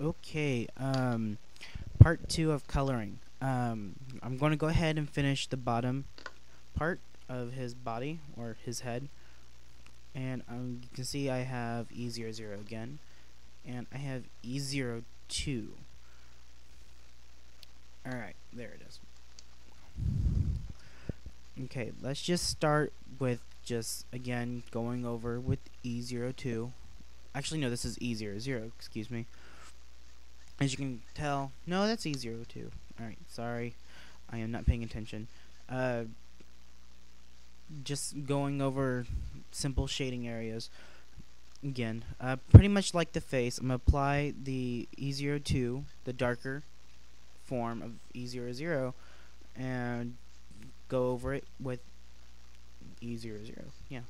Okay, part two of coloring. I'm going to go ahead and finish the bottom part of his body or his head. And you can see I have E00 again. And I have E02. Alright, there it is. Okay, let's just start with just, again, going over with E02. Actually, no, this is E00, excuse me. As you can tell, no, that's E02. Alright, sorry. I am not paying attention. Uh, just going over simple shading areas. Again, pretty much like the face, I'm going to apply the E02, the darker form of E00, and go over it with E00. Yeah.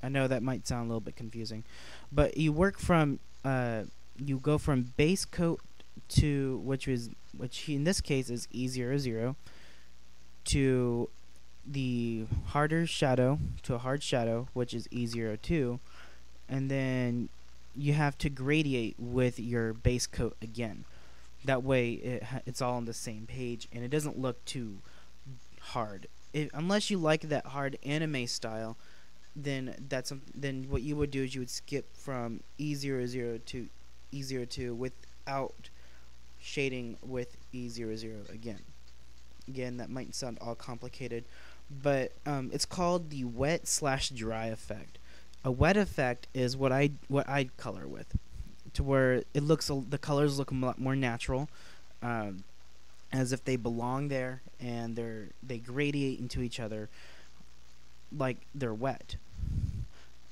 I know that might sound a little bit confusing. But you work from, you go from base coat to, which in this case is E00, to the harder shadow, to a hard shadow, which is E02, and then you have to gradiate with your base coat again. That way it's all on the same page and it doesn't look too hard. Unless you like that hard anime style, then then what you would do is you would skip from E00 to E02 without shading with E00 again. Again, that might sound all complicated, but it's called the wet/dry effect. A wet effect is what I color with, to where the colors look a lot more natural, um, as if they belong there and they gradiate into each other like they're wet.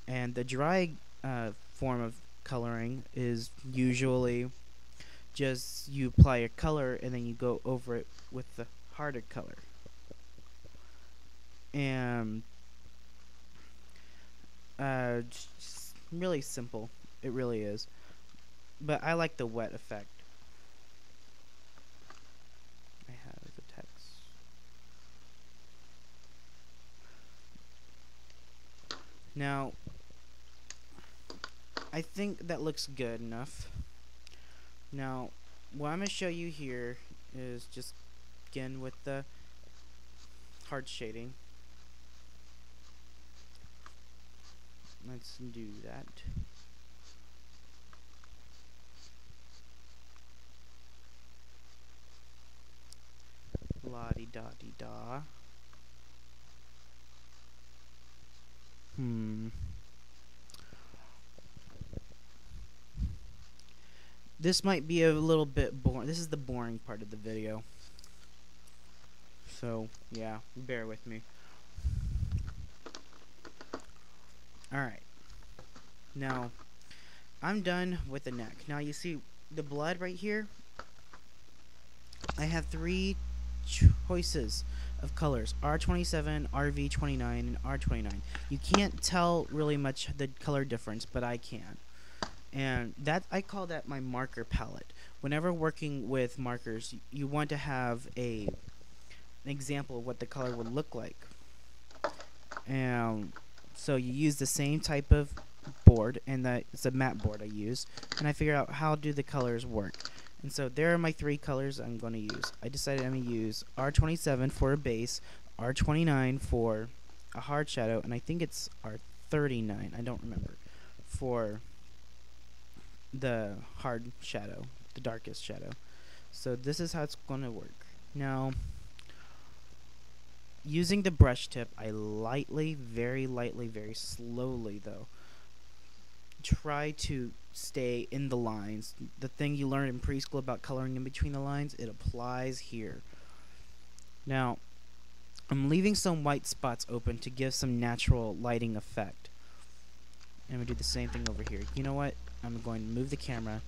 And the dry form of coloring is usually just you apply a color and then you go over it with the harder color. And just really simple. It really is. But I like the wet effect. I have the text. Now, I think that looks good enough. Now, what I'm going to show you here is just again with the hard shading. Let's do that. La-di-da-di-da. This might be a little bit boring. This is the boring part of the video. So, yeah, bear with me. Alright. Now, I'm done with the neck. Now, you see the blood right here? I have three choices of colors: R27, RV29, and R29. You can't tell really much the color difference, but I can. And that I call that my marker palette. Whenever working with markers, you want to have an example of what the color would look like. And so you use the same type of board, and that it's a matte board I use, and I figure out how do the colors work. And so there are my three colors I'm going to use. I decided I'm going to use R27 for a base, R29 for a hard shadow, and I think it's R39, I don't remember, for the hard shadow, the darkest shadow. So this is how it's going to work. Now, using the brush tip, I lightly, very slowly though, try to stay in the lines. The thing you learned in preschool about coloring in between the lines, it applies here. Now, I'm leaving some white spots open to give some natural lighting effect. And we do the same thing over here. You know what? I'm going to move the camera.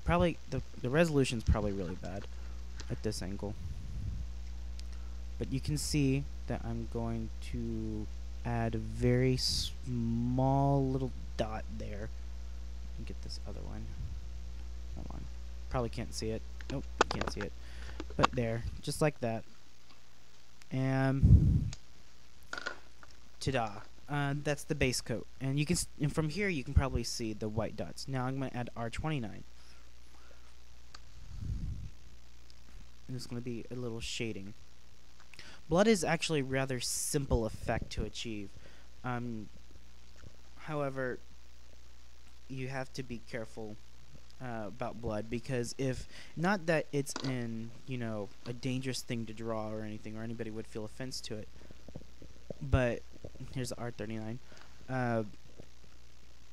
Probably the resolution's probably really bad at this angle. But you can see that I'm going to add a very small little dot there. And get this other one. Hold on. Probably can't see it. Nope, can't see it. But there, just like that. And ta-da. That's the base coat. And you can and from here you can probably see the white dots. Now I'm going to add R29. and it's going to be a little shading. Blood is actually a rather simple effect to achieve. However, you have to be careful about blood, because if not that it's in, you know, a dangerous thing to draw or anything, or anybody would feel offense to it, but here's the R39.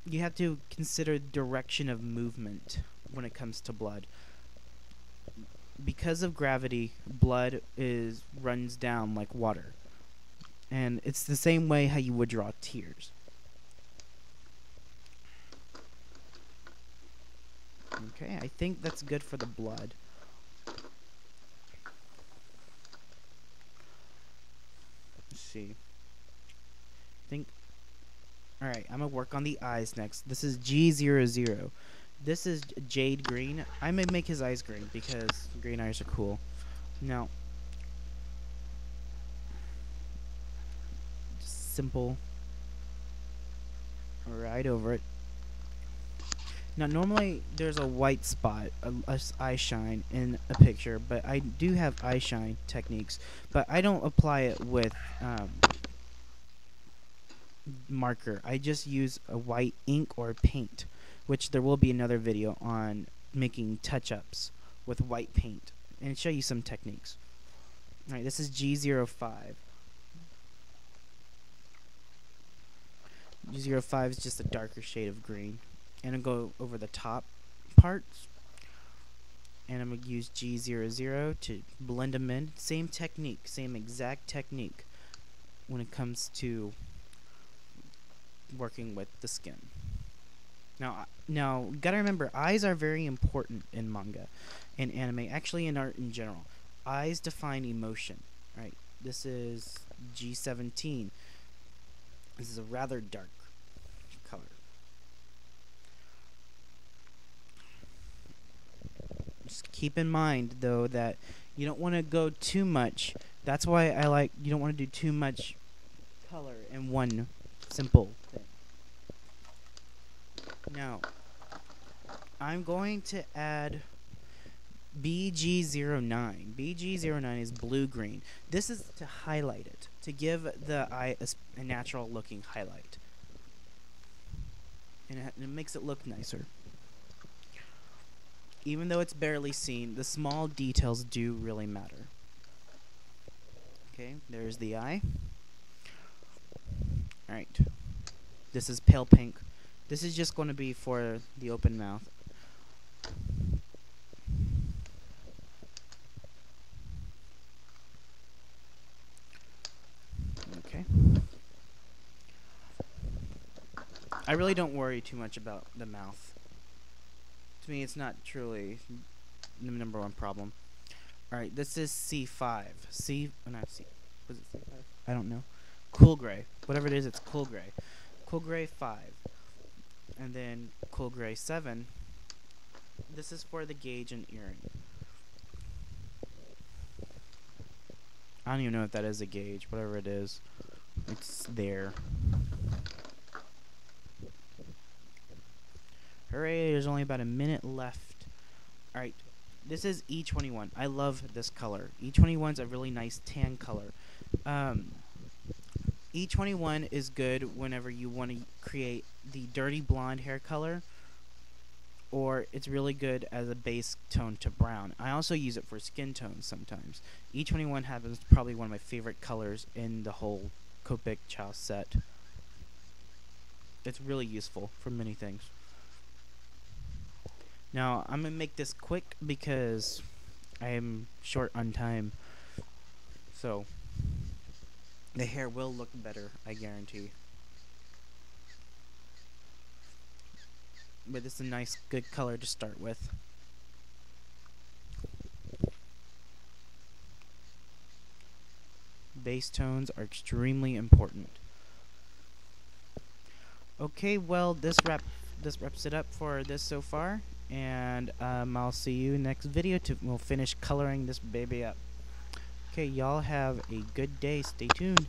You have to consider direction of movement when it comes to blood. Because of gravity, blood runs down like water, and it's the same way how you would draw tears. Okay, I think that's good for the blood. Let's see. Alright, I'm gonna work on the eyes next. This is G00. This is Jade Green. I may make his eyes green because green eyes are cool. Now, just simple. Right over it. Now, normally there's a white spot, a eye shine in a picture, but I do have eye shine techniques, but I don't apply it with marker. I just use a white ink or paint, which there will be another video on making touch-ups with white paint and show you some techniques. Alright, this is G05. G05 is just a darker shade of green. And I'll go over the top parts. And I'm going to use G00 to blend them in. Same technique, same exact technique when it comes to working with the skin. Now, gotta remember, eyes are very important in manga, in anime, actually in art in general. Eyes define emotion, right? This is G17. This is a rather dark color. Just keep in mind, though, that you don't want to go too much. That's why you don't want to do too much color in one simple thing. Now, I'm going to add BG09. BG09 is blue-green. This is to highlight it, to give the eye a natural looking highlight. And it makes it look nicer. Even though it's barely seen, the small details do really matter. Okay, there's the eye. Alright. This is pale pink. This is just going to be for the open mouth. Okay. I really don't worry too much about the mouth. To me, it's not truly the number one problem. Alright, this is C5. Not C. Was it C5? I don't know. Cool gray. Whatever it is, it's cool gray. Cool gray 5. And then cool gray 7. This is for the gauge and earring. I don't even know if that is a gauge. Whatever it is, it's there. Hooray, there's only about a minute left. Alright, this is E21. I love this color. E21's a really nice tan color. E21 is good whenever you want to create the dirty blonde hair color, or it's really good as a base tone to brown. I also use it for skin tones sometimes. E21 happens probably one of my favorite colors in the whole Copic Chow set. It's really useful for many things. Now, I'm going to make this quick because I am short on time. So, the hair will look better, I guarantee. But this is a nice, good color to start with. Base tones are extremely important. Okay, well, this wraps it up for this so far. And I'll see you next video. We'll finish coloring this baby up. Okay, y'all have a good day. Stay tuned.